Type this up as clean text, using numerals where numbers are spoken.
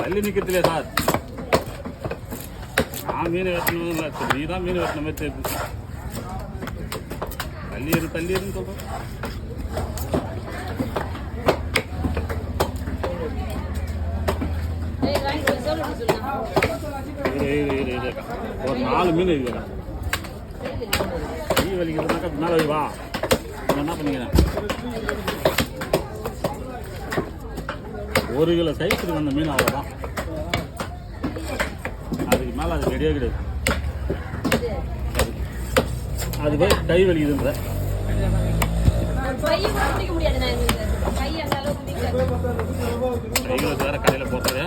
தள்ளி நிற்கிறதுலையே சார். நான் மீன் வெட்டணும் இல்லை, நீ தான் மீன் வெட்டின மாதிரி தெரியுது. தள்ளி இருன்னு சொல்கிறேன். ஒரு 4 மீன் இருக்குதுடா. கை வலிக்கிறதுனாக்கா மேலே வை வா. என்ன பண்ணிக்கிறேன், 1 கிலோ சைஸ் இருக்கு அந்த மீன், அவ்வளோதான். அதுக்கு மேலே அது ரெடியாக கிடையாது. அது போய் கை வலிக்குதுன்ற கைகளை வேற கடையில் போகிறது.